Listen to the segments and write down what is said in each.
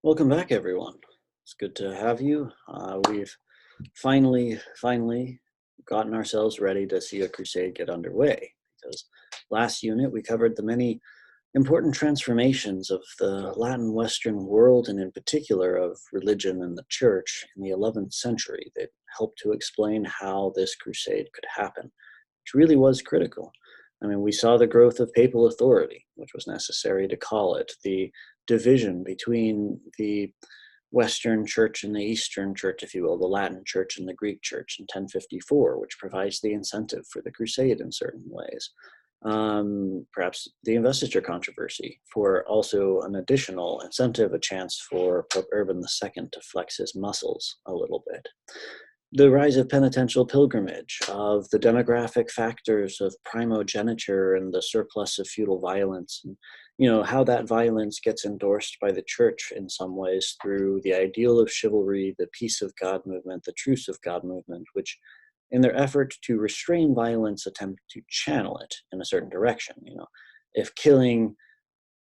Welcome back, everyone. It's good to have you. We've finally gotten ourselves ready to see a crusade get underway. Because last unit we covered the many important transformations of the Latin Western world, and in particular of religion and the church in the 11th century that helped to explain how this crusade could happen, which really was critical. I mean, we saw the growth of papal authority, which was necessary to call it, the division between the Western Church and the Eastern Church, if you will, the Latin Church and the Greek Church in 1054, which provides the incentive for the crusade in certain ways. Perhaps the investiture controversy for also an additional incentive, a chance for Pope Urban II to flex his muscles a little bit. The rise of penitential pilgrimage, of the demographic factors of primogeniture and the surplus of feudal violence, and how that violence gets endorsed by the church in some ways through the ideal of chivalry, the peace of God movement, the truce of God movement, which in their effort to restrain violence attempt to channel it in a certain direction. If killing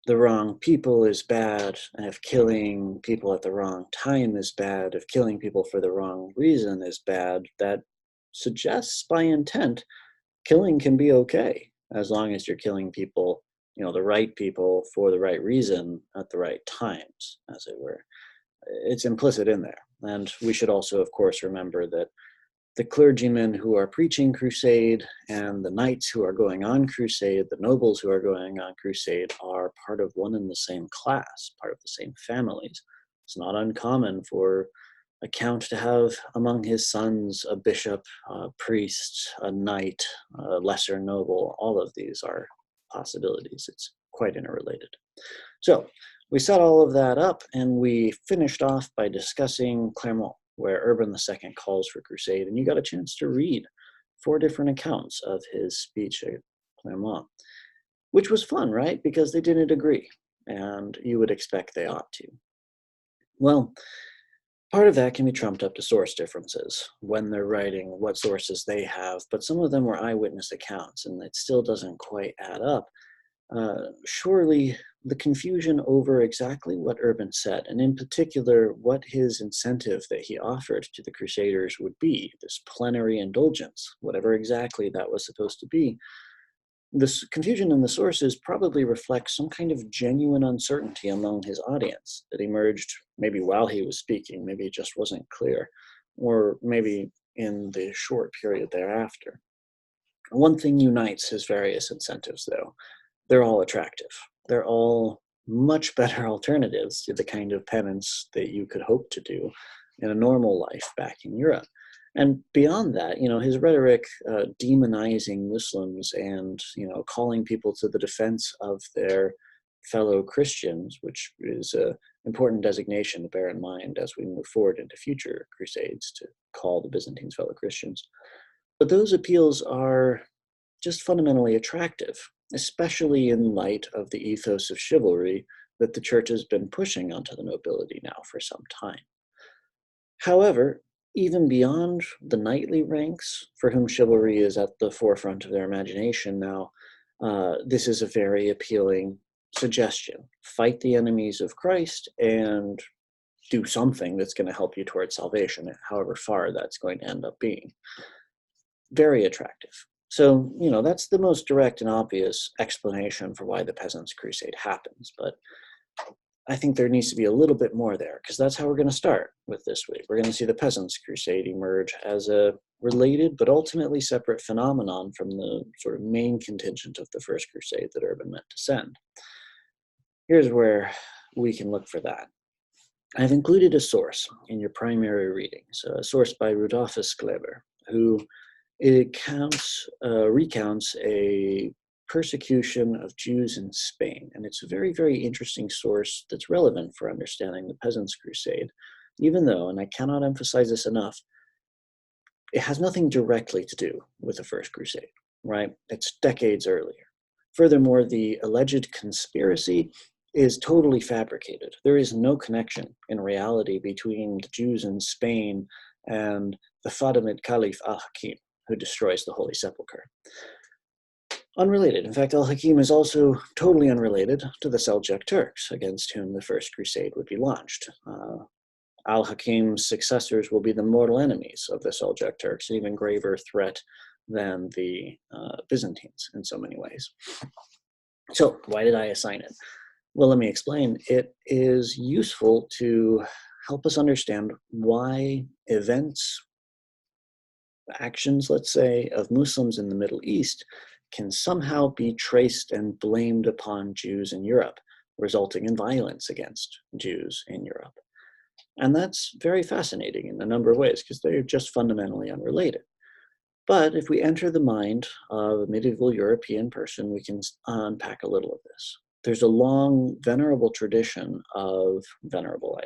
the wrong people is bad, and if killing people at the wrong time is bad, if killing people for the wrong reason is bad, that suggests by intent killing can be okay as long as you're killing people, the right people for the right reason at the right times, as it were. It's implicit in there. And we should also, of course, remember that the clergymen who are preaching crusade and the knights who are going on crusade, the nobles who are going on crusade, are part of one and the same class, part of the same families. It's not uncommon for a count to have among his sons a bishop, a priest, a knight, a lesser noble. All of these are possibilities. It's quite interrelated. So we set all of that up, and we finished off by discussing Clermont, where Urban II calls for crusade, and you got a chance to read 4 different accounts of his speech at Clermont, which was fun, right? Because they didn't agree, and you would expect they ought to. Well, part of that can be trumped up to source differences when they're writing what sources they have, but some of them were eyewitness accounts, and it still doesn't quite add up. Surely the confusion over exactly what Urban said, and in particular what his incentive that he offered to the Crusaders would be, this plenary indulgence, whatever exactly that was supposed to be, this confusion in the sources probably reflects some kind of genuine uncertainty among his audience that emerged maybe while he was speaking, maybe it just wasn't clear, or maybe in the short period thereafter. One thing unites his various incentives, though. They're all attractive. They're all much better alternatives to the kind of penance that you could hope to do in a normal life back in Europe. And beyond that, his rhetoric demonizing Muslims and, calling people to the defense of their fellow Christians, which is an important designation to bear in mind as we move forward into future crusades, to call the Byzantines fellow Christians. But those appeals are just fundamentally attractive, especially in light of the ethos of chivalry that the church has been pushing onto the nobility now for some time. However, even beyond the knightly ranks, for whom chivalry is at the forefront of their imagination now, this is a very appealing suggestion. Fight the enemies of Christ and do something that's going to help you towards salvation, however far that's going to end up being. Very attractive. So, that's the most direct and obvious explanation for why the Peasants' Crusade happens. But I think there needs to be a little bit more there, because that's how we're going to start with this week. We're going to see the Peasants' Crusade emerge as a related but ultimately separate phenomenon from the sort of main contingent of the First Crusade that Urban meant to send. Here's where we can look for that. I've included a source in your primary readings, a source by Rudolphus Kleber, who recounts a persecution of Jews in Spain. And it's a very, very interesting source that's relevant for understanding the Peasants' Crusade, even though, and I cannot emphasize this enough, it has nothing directly to do with the First Crusade, right? It's decades earlier. Furthermore, the alleged conspiracy is totally fabricated. There is no connection in reality between the Jews in Spain and the Fatimid Caliph al-Hakim, who destroys the Holy Sepulchre. Unrelated. In fact, al-Hakim is also totally unrelated to the Seljuk Turks, against whom the First Crusade would be launched. Al-Hakim's successors will be the mortal enemies of the Seljuk Turks, an even graver threat than the Byzantines in so many ways. So why did I assign it? Well, let me explain. It is useful to help us understand why events, actions, let's say, of Muslims in the Middle East can somehow be traced and blamed upon Jews in Europe, resulting in violence against Jews in Europe. And that's very fascinating in a number of ways because they're just fundamentally unrelated. But if we enter the mind of a medieval European person, we can unpack a little of this. There's a long, venerable tradition of, venerable,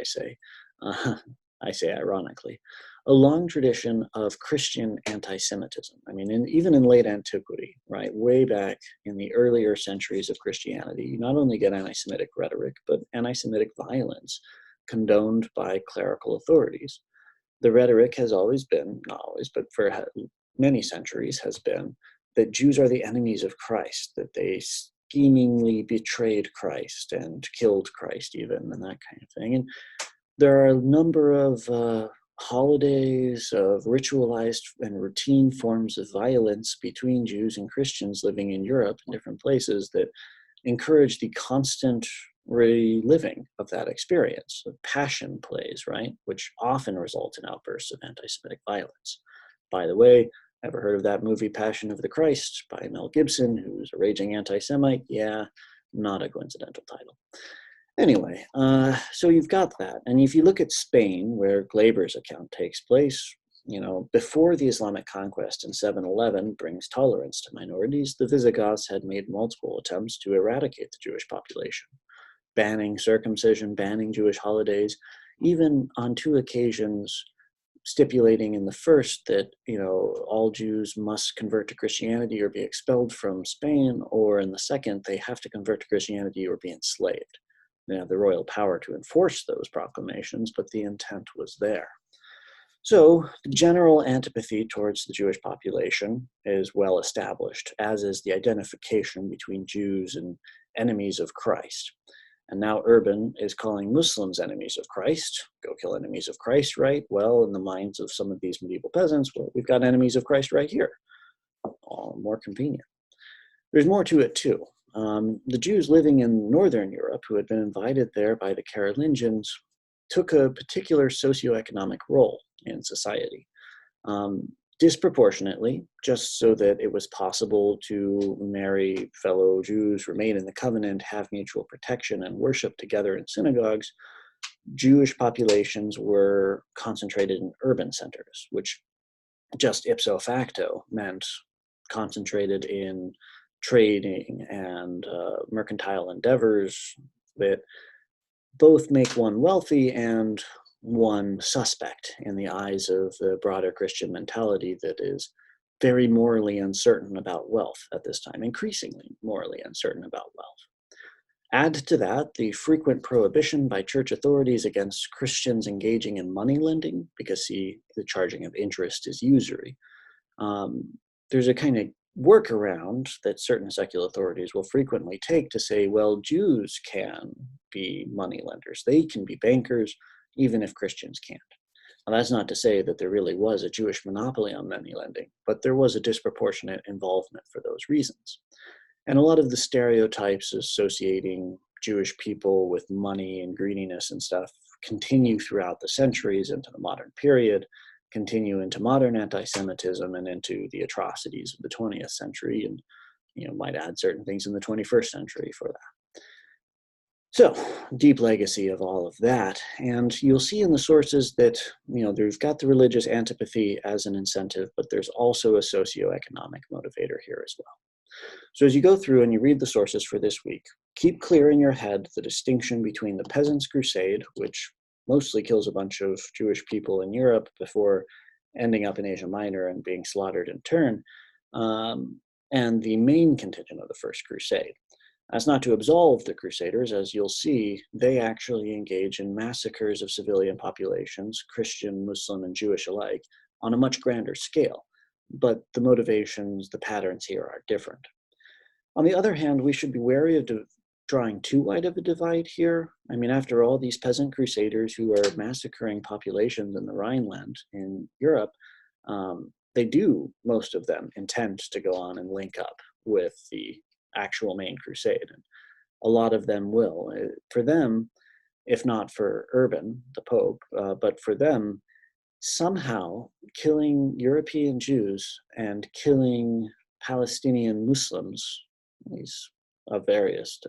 uh, I say ironically, a long tradition of Christian anti-Semitism. I mean, even in late antiquity, right, way back in the earlier centuries of Christianity, you not only get anti-Semitic rhetoric, but anti-Semitic violence condoned by clerical authorities. The rhetoric has always been, not always, but for many centuries has been that Jews are the enemies of Christ, that they schemingly betrayed Christ and killed Christ even, and that kind of thing. And there are a number of holidays, of ritualized and routine forms of violence between Jews and Christians living in Europe in different places that encourage the constant reliving of that experience. The passion plays, right, which often result in outbursts of anti-Semitic violence. By the way, ever heard of that movie Passion of the Christ by Mel Gibson, who's a raging anti-Semite? Yeah, not a coincidental title. Anyway, so you've got that. And if you look at Spain, where Glaber's account takes place, before the Islamic conquest in 711 brings tolerance to minorities, the Visigoths had made multiple attempts to eradicate the Jewish population, banning circumcision, banning Jewish holidays, even on 2 occasions stipulating in the first that, all Jews must convert to Christianity or be expelled from Spain, or in the second, they have to convert to Christianity or be enslaved. They have the royal power to enforce those proclamations, but the intent was there. So the general antipathy towards the Jewish population is well established, as is the identification between Jews and enemies of Christ. And now Urban is calling Muslims enemies of Christ. Go kill enemies of Christ, right? Well, in the minds of some of these medieval peasants, well, we've got enemies of Christ right here. All more convenient. There's more to it too. The Jews living in Northern Europe, who had been invited there by the Carolingians, took a particular socioeconomic role in society, disproportionately, just so that it was possible to marry fellow Jews, remain in the covenant, have mutual protection, and worship together in synagogues. Jewish populations were concentrated in urban centers, which just ipso facto meant concentrated in trading and mercantile endeavors that both make one wealthy and one suspect in the eyes of the broader Christian mentality that is very morally uncertain about wealth at this time, increasingly morally uncertain about wealth. Add to that the frequent prohibition by church authorities against Christians engaging in money lending, because, see, the charging of interest is usury. There's a kind of workaround that certain secular authorities will frequently take to say, well, Jews can be money lenders. They can be bankers, even if Christians can't. Now, that's not to say that there really was a Jewish monopoly on money lending, but there was a disproportionate involvement for those reasons. And a lot of the stereotypes associating Jewish people with money and greediness and stuff continue throughout the centuries into the modern period, continue into modern anti-Semitism and into the atrocities of the 20th century, and might add certain things in the 21st century for that. So, deep legacy of all of that. And you'll see in the sources that, there's got the religious antipathy as an incentive, but there's also a socioeconomic motivator here as well. So as you go through and you read the sources for this week, keep clear in your head the distinction between the Peasants' Crusade, which mostly kills a bunch of Jewish people in Europe before ending up in Asia Minor and being slaughtered in turn, and the main contingent of the First Crusade. That's not to absolve the Crusaders. As you'll see, they actually engage in massacres of civilian populations, Christian, Muslim, and Jewish alike, on a much grander scale. But the motivations, the patterns here are different. On the other hand, we should be wary of drawing too wide of a divide here. I mean, after all, these peasant crusaders who are massacring populations in the Rhineland in Europe, they do, most of them, intend to go on and link up with the actual main crusade. And a lot of them will. For them, if not for Urban, the Pope, but for them, somehow killing European Jews and killing Palestinian Muslims, these of various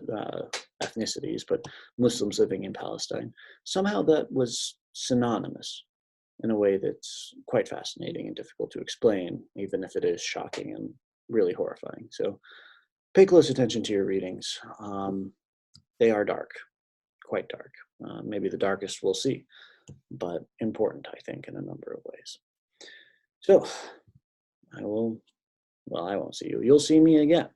ethnicities, but Muslims living in Palestine, somehow that was synonymous in a way that's quite fascinating and difficult to explain, even if it is shocking and really horrifying. So pay close attention to your readings. They are dark, quite dark. Maybe the darkest we'll see, but important, I think, in a number of ways. So I won't see you. You'll see me again.